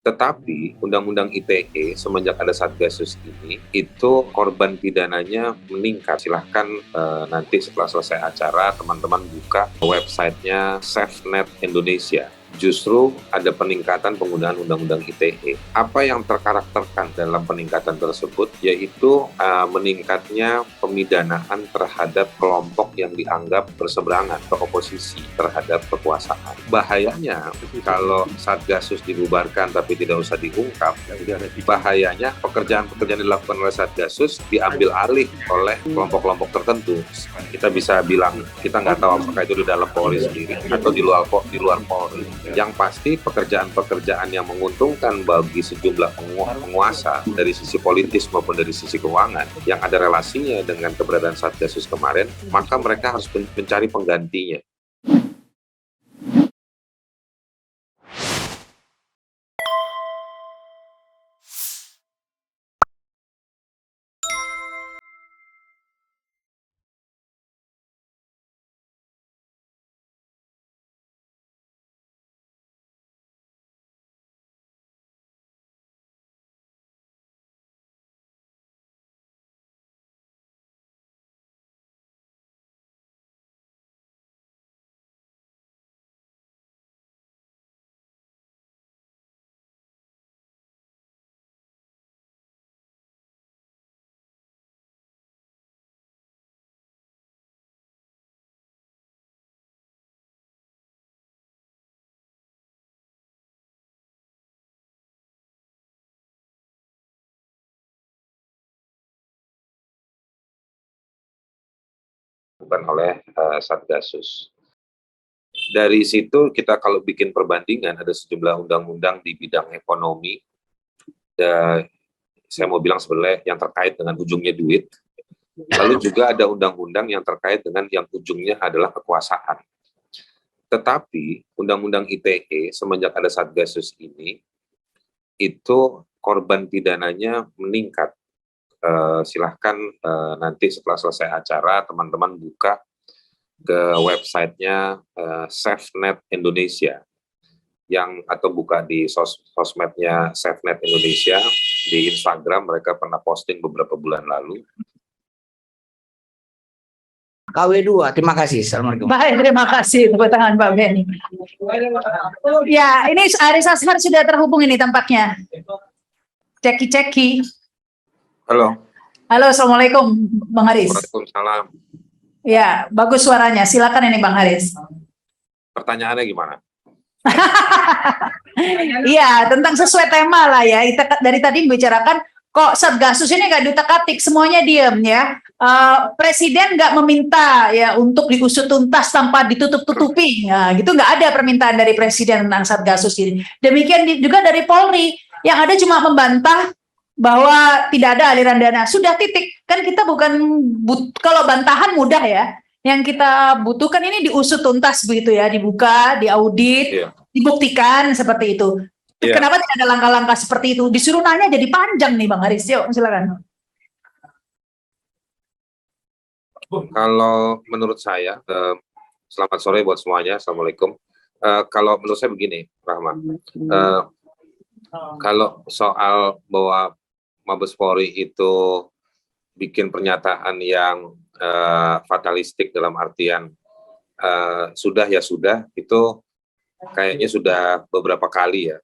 Tetapi Undang-Undang ITE semenjak ada Satgasus ini, itu korban pidananya meningkat. Silahkan nanti setelah selesai acara, teman-teman buka websitenya SafeNet Indonesia. Justru ada peningkatan penggunaan Undang-Undang ITE. Apa yang terkarakterkan dalam peningkatan tersebut, yaitu meningkatnya pemidanaan terhadap kelompok yang dianggap berseberangan atau oposisi terhadap kekuasaan. Bahayanya, kalau Satgasus dibubarkan tapi tidak usah diungkap, bahayanya pekerjaan-pekerjaan dilakukan oleh Satgasus diambil alih oleh kelompok-kelompok tertentu. Kita bisa bilang, kita nggak tahu apakah itu di dalam Polri sendiri atau di luar Polri. Yang pasti pekerjaan-pekerjaan yang menguntungkan bagi sejumlah penguasa dari sisi politis maupun dari sisi keuangan yang ada relasinya dengan keberadaan Satgasus kemarin, maka mereka harus mencari penggantinya. Bukan oleh Satgasus. Dari situ kita kalau bikin perbandingan, ada sejumlah undang-undang di bidang ekonomi, saya mau bilang sebenarnya yang terkait dengan ujungnya duit, lalu juga ada undang-undang yang terkait dengan yang ujungnya adalah kekuasaan. Tetapi Undang-Undang ITE semenjak ada Satgasus ini, itu korban pidananya meningkat. Silahkan nanti setelah selesai acara, teman-teman buka ke websitenya SafeNet Indonesia, atau buka di sosmednya SafeNet Indonesia, di Instagram mereka pernah posting beberapa bulan lalu. KW2, terima kasih. Assalamualaikum. Baik, terima kasih tepuk tangan Pak Benny. Ya, ini Aris Asmar sudah terhubung ini tampaknya. Ceki. Halo. Halo, Assalamualaikum Bang Haris. Waalaikumsalam. Ya, bagus suaranya. Silakan ini Bang Haris. Pertanyaannya gimana? Iya, tentang sesuai tema lah ya. Kita dari tadi membicarakan kok Satgasus ini nggak diutak-atik, semuanya diem ya. Presiden nggak meminta ya untuk diusut tuntas tanpa ditutup-tutupi, ya, gitu nggak ada permintaan dari Presiden tentang Satgasus ini. Demikian juga dari Polri, yang ada cuma membantah bahwa tidak ada aliran dana. Sudah titik. Kan kita bukan kalau bantahan mudah ya. Yang kita butuhkan ini diusut tuntas begitu ya, dibuka, diaudit, dibuktikan seperti itu. Kenapa tidak ada langkah-langkah seperti itu? Disuruh nanya jadi panjang nih Bang Haris. Yuk, silakan. Kalau menurut saya, selamat sore buat semuanya. Assalamualaikum. Kalau menurut saya begini, Rahma. Kalau soal bahwa Mabes Polri itu bikin pernyataan yang fatalistik dalam artian sudah ya sudah, itu kayaknya sudah beberapa kali ya.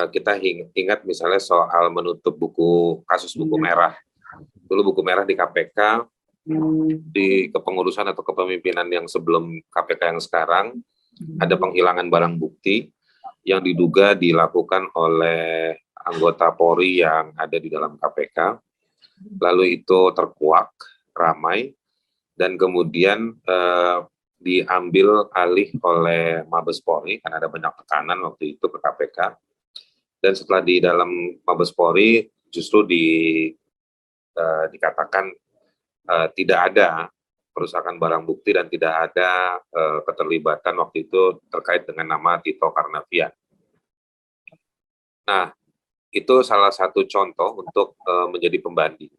Kita ingat misalnya soal menutup kasus buku merah. Dulu buku merah di KPK, di kepengurusan atau kepemimpinan yang sebelum KPK yang sekarang, ada penghilangan barang bukti yang diduga dilakukan oleh anggota Polri yang ada di dalam KPK. Lalu itu terkuak, ramai, dan kemudian diambil alih oleh Mabes Polri karena ada banyak tekanan waktu itu ke KPK. Dan setelah di dalam Mabes Polri justru dikatakan tidak ada perusahaan barang bukti dan tidak ada keterlibatan waktu itu terkait dengan nama Tito Karnavian. Nah, itu salah satu contoh untuk menjadi pembanding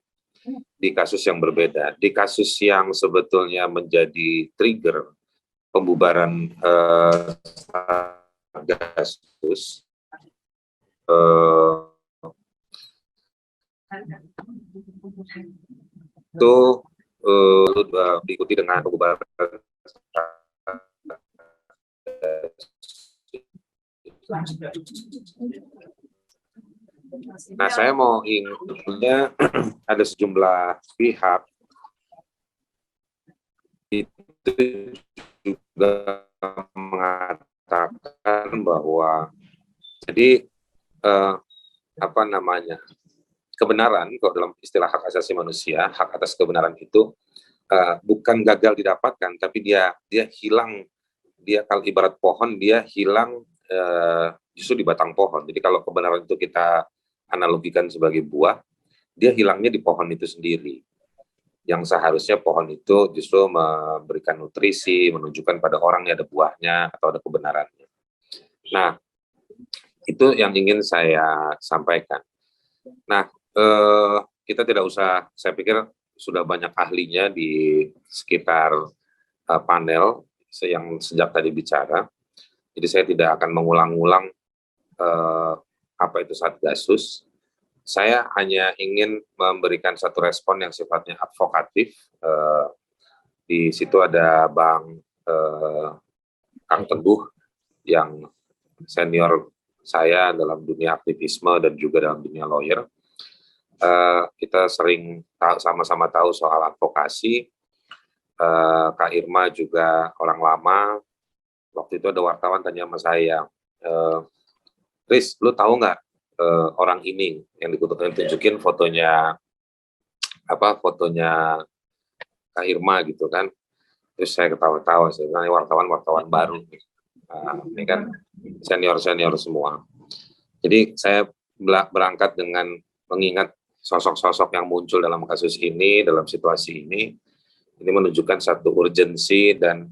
di kasus yang berbeda. Di kasus yang sebetulnya menjadi trigger pembubaran Satgasus, eh, itu diikuti dengan pembubaran. Nah, saya mau ingatnya ada sejumlah pihak itu juga mengatakan bahwa jadi apa namanya, kebenaran, kalau dalam istilah hak asasi manusia, hak atas kebenaran itu bukan gagal didapatkan, tapi dia hilang. Dia kalau ibarat pohon, dia hilang justru di batang pohon. Jadi kalau kebenaran itu kita analogikan sebagai buah, dia hilangnya di pohon itu sendiri. Yang seharusnya pohon itu justru memberikan nutrisi, menunjukkan pada orang ada buahnya atau ada kebenarannya. Nah, itu yang ingin saya sampaikan. Nah, kita tidak usah, saya pikir sudah banyak ahlinya di sekitar panel yang sejak tadi bicara. Jadi saya tidak akan mengulang-ulang apa itu Satgasus. Saya hanya ingin memberikan satu respon yang sifatnya advokatif. Di situ ada Bang Kang Teguh yang senior saya dalam dunia aktivisme dan juga dalam dunia lawyer. Kita sering sama-sama tahu soal advokasi. Kak Irma juga orang lama. Waktu itu ada wartawan tanya sama saya, Riz, lu tahu nggak orang ini yang ditunjukin fotonya Kak Irma gitu kan? Terus saya ketawa-tawa, saya bilang wartawan baru. Ini kan senior semua. Jadi saya berangkat dengan mengingat sosok-sosok yang muncul dalam kasus ini, dalam situasi ini menunjukkan satu urgensi dan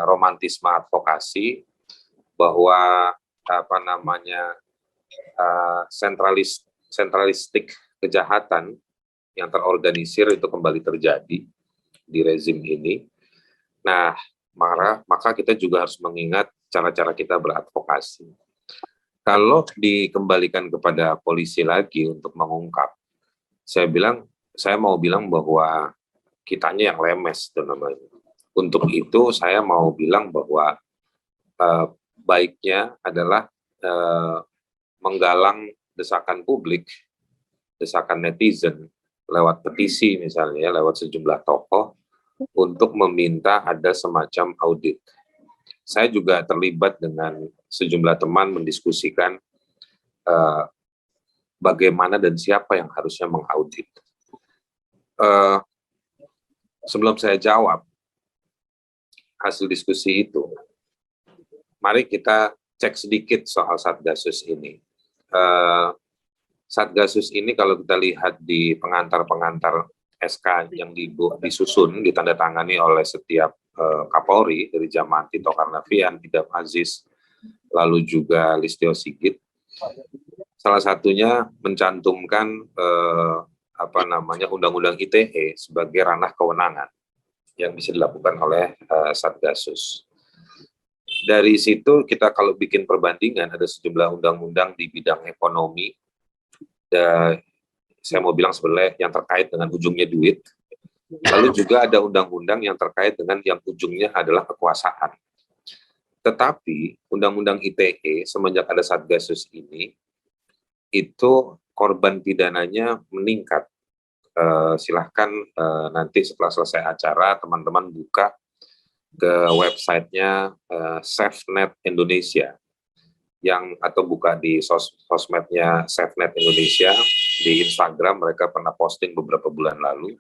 romantisme advokasi bahwa sentralistik kejahatan yang terorganisir itu kembali terjadi di rezim ini. Nah, maka kita juga harus mengingat cara-cara kita beradvokasi. Kalau dikembalikan kepada polisi lagi untuk mengungkap, saya mau bilang bahwa kitanya yang lemes itu namanya. Untuk itu saya mau bilang bahwa baiknya adalah menggalang desakan publik, desakan netizen lewat petisi misalnya, lewat sejumlah tokoh untuk meminta ada semacam audit. Saya juga terlibat dengan sejumlah teman mendiskusikan bagaimana dan siapa yang harusnya mengaudit. Sebelum saya jawab hasil diskusi itu, mari kita cek sedikit soal Satgasus ini. Satgasus ini kalau kita lihat di pengantar-pengantar SK yang disusun, ditandatangani oleh setiap Kapolri dari zaman Tito Karnavian, Idam Aziz, lalu juga Listio Sigit. Salah satunya mencantumkan Undang-Undang ITE sebagai ranah kewenangan yang bisa dilakukan oleh Satgasus. Dari situ kita kalau bikin perbandingan ada sejumlah undang-undang di bidang ekonomi. Saya mau bilang sebenarnya yang terkait dengan ujungnya duit. Lalu juga ada undang-undang yang terkait dengan yang ujungnya adalah kekuasaan. Tetapi undang-undang ITE semenjak ada Satgasus ini itu korban pidananya meningkat. Silahkan nanti setelah selesai acara teman-teman buka ke websitenya SafeNet Indonesia atau buka di sosmednya SafeNet Indonesia di Instagram. Mereka pernah posting beberapa bulan lalu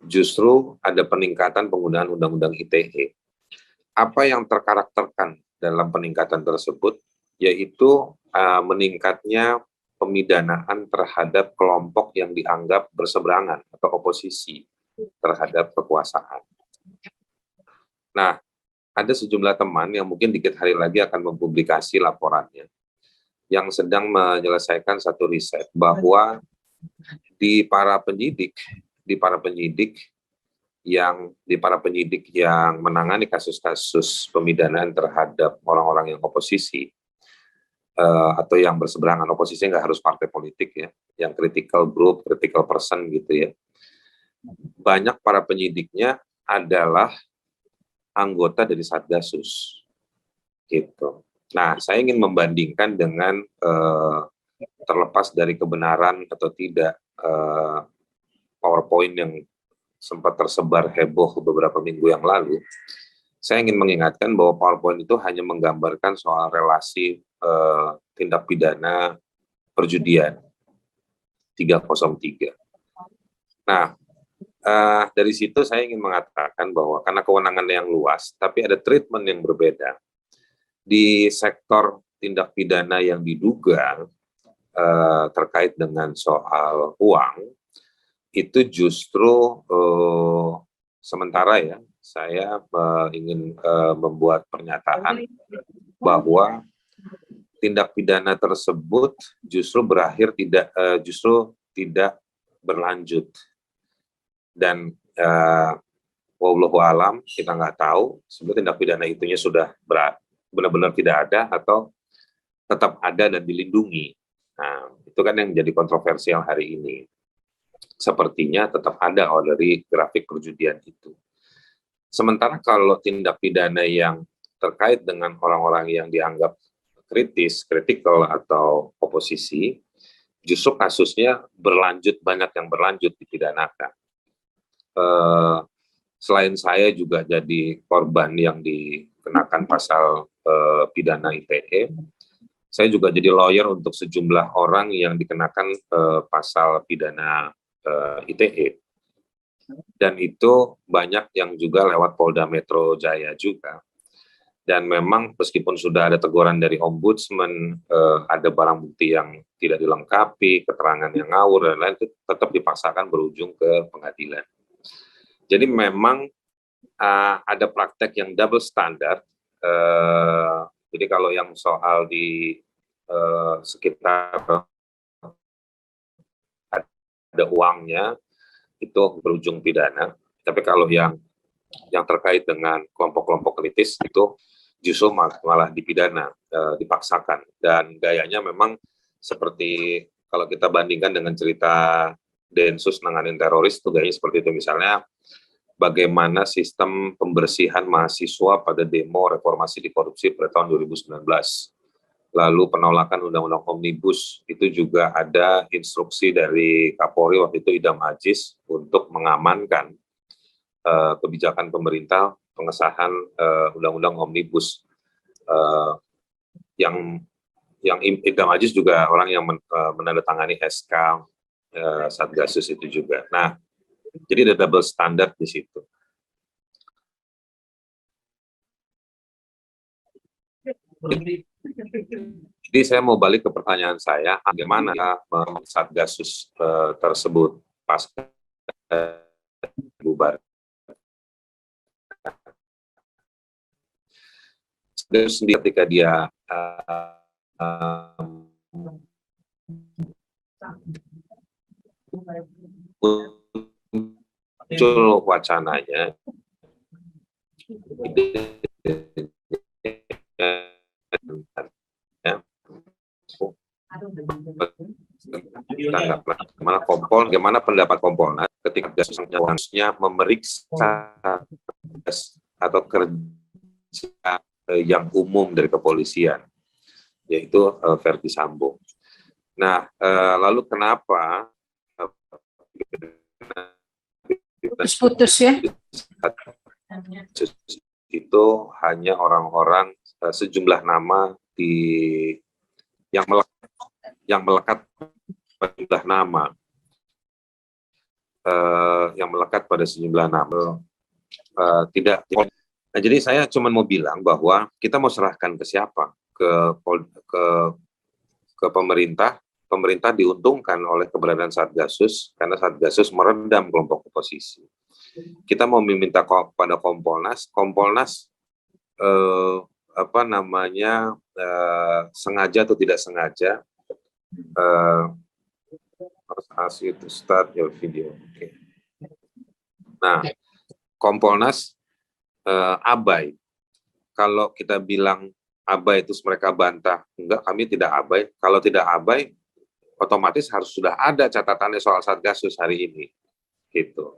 justru ada peningkatan penggunaan undang-undang ITE. Apa yang terkarakterkan dalam peningkatan tersebut yaitu meningkatnya pemidanaan terhadap kelompok yang dianggap berseberangan atau oposisi terhadap kekuasaan. Nah, ada sejumlah teman yang mungkin dikit hari lagi akan mempublikasi laporannya, yang sedang menyelesaikan satu riset bahwa di para penyidik yang menangani kasus-kasus pemidanaan terhadap orang-orang yang oposisi, atau yang berseberangan oposisi, nggak harus partai politik ya, yang critical group, critical person gitu ya. Banyak para penyidiknya adalah anggota dari Satgasus gitu. Nah, saya ingin membandingkan dengan terlepas dari kebenaran atau tidak PowerPoint yang sempat tersebar heboh beberapa minggu yang lalu. Saya ingin mengingatkan bahwa PowerPoint itu hanya menggambarkan soal relasi tindak pidana perjudian 303. Nah, dari situ saya ingin mengatakan bahwa karena kewenangan yang luas, tapi ada treatment yang berbeda. Di sektor tindak pidana yang diduga terkait dengan soal uang, itu justru sementara ya, saya ingin membuat pernyataan bahwa tindak pidana tersebut justru tidak berlanjut, dan wallahu alam, kita nggak tahu sebenarnya tindak pidana itunya sudah benar-benar tidak ada atau tetap ada dan dilindungi. Nah, itu kan yang jadi kontroversial hari ini. Sepertinya tetap ada dari grafik perjudian itu. Sementara kalau tindak pidana yang terkait dengan orang-orang yang dianggap kritis, kritikal atau oposisi, justru kasusnya banyak yang berlanjut dipidanakan. Selain saya juga jadi korban yang dikenakan pasal pidana ITE, saya juga jadi lawyer untuk sejumlah orang yang dikenakan pasal pidana ITE. Dan itu banyak yang juga lewat Polda Metro Jaya juga. Dan memang meskipun sudah ada teguran dari ombudsman, ada barang bukti yang tidak dilengkapi, keterangan yang ngawur dan lain, itu tetap dipaksakan berujung ke pengadilan. Jadi memang ada praktek yang double standard. Jadi kalau yang soal di sekitar ada uangnya, itu berujung pidana. Tapi kalau yang terkait dengan kelompok-kelompok kritis itu justru malah dipidana, dipaksakan. Dan gayanya memang seperti kalau kita bandingkan dengan cerita Densus nanganin teroris, itu gayanya seperti itu. Misalnya bagaimana sistem pembersihan mahasiswa pada demo reformasi di korupsi pada tahun 2019. Lalu penolakan undang-undang Omnibus, itu juga ada instruksi dari Kapolri waktu itu Idam Aziz untuk mengamankan kebijakan pemerintah pengesahan undang-undang Omnibus. Yang Idam Aziz juga orang yang menandatangani SK Satgasus itu juga. Nah, jadi ada double standard di situ. Jadi saya mau balik ke pertanyaan saya, bagaimana Satgasus tersebut pasca bubar. Satgasus sendiri ketika dia muncul wacananya, bagaimana pendapat Kompolnas ketika Gasusnya memeriksa atau kerja yang umum dari kepolisian, yaitu Verdi Sambo. Nah, lalu kenapa putus-putus ya? Itu hanya orang-orang, sejumlah nama yang melekat pada sejumlah nama, tidak. Nah, jadi saya cuma mau bilang bahwa kita mau serahkan ke siapa, ke pemerintah. Pemerintah diuntungkan oleh keberadaan Satgasus karena Satgasus meredam kelompok oposisi. Kita mau meminta kepada Kompolnas sengaja atau tidak sengaja, ask you to start your video. Okay. Nah, Kompolnas abai. Kalau kita bilang abai terus mereka bantah, enggak, kami tidak abai. Kalau tidak abai, otomatis harus sudah ada catatannya soal Satgasus hari ini, gitu.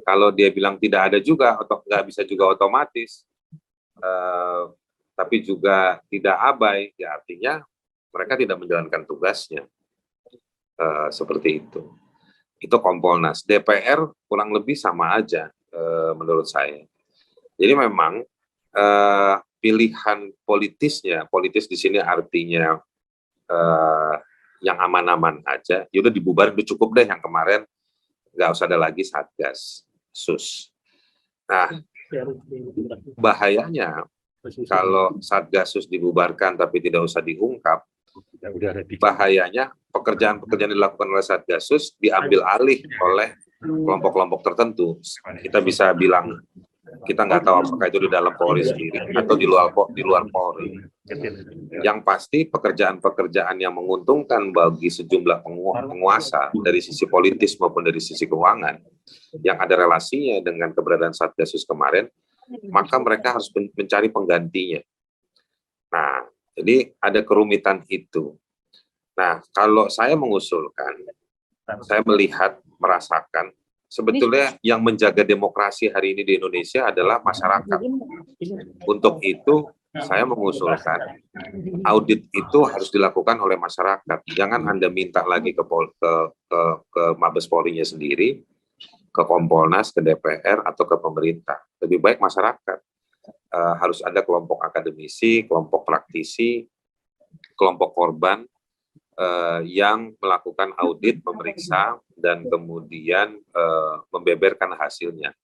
Kalau dia bilang tidak ada juga, atau nggak bisa juga otomatis, tapi juga tidak abai, ya artinya mereka tidak menjalankan tugasnya, seperti itu. Itu Kompolnas. DPR kurang lebih sama aja, menurut saya. Jadi memang pilihan politisnya, politis di sini artinya yang aman-aman aja, yaudah dibubarin, udah cukup deh yang kemarin, nggak usah ada lagi Satgas Sus. Nah, bahayanya kalau Satgasus dibubarkan tapi tidak usah diungkap, bahayanya pekerjaan-pekerjaan dilakukan oleh Satgasus diambil alih oleh kelompok-kelompok tertentu. Kita bisa bilang, kita nggak tahu apakah itu di dalam Polri sendiri atau di luar Polri. Yang pasti pekerjaan-pekerjaan yang menguntungkan bagi sejumlah penguasa dari sisi politis maupun dari sisi keuangan yang ada relasinya dengan keberadaan Satgasus kemarin, maka mereka harus mencari penggantinya. Nah, jadi ada kerumitan itu. Nah, kalau saya mengusulkan, saya melihat, merasakan, sebetulnya yang menjaga demokrasi hari ini di Indonesia adalah masyarakat. Untuk itu, saya mengusulkan audit itu harus dilakukan oleh masyarakat. Jangan Anda minta lagi ke Mabes Polri-nya sendiri, ke Kompolnas, ke DPR, atau ke pemerintah. Lebih baik masyarakat. Harus ada kelompok akademisi, kelompok praktisi, kelompok korban, yang melakukan audit, memeriksa, dan kemudian membeberkan hasilnya.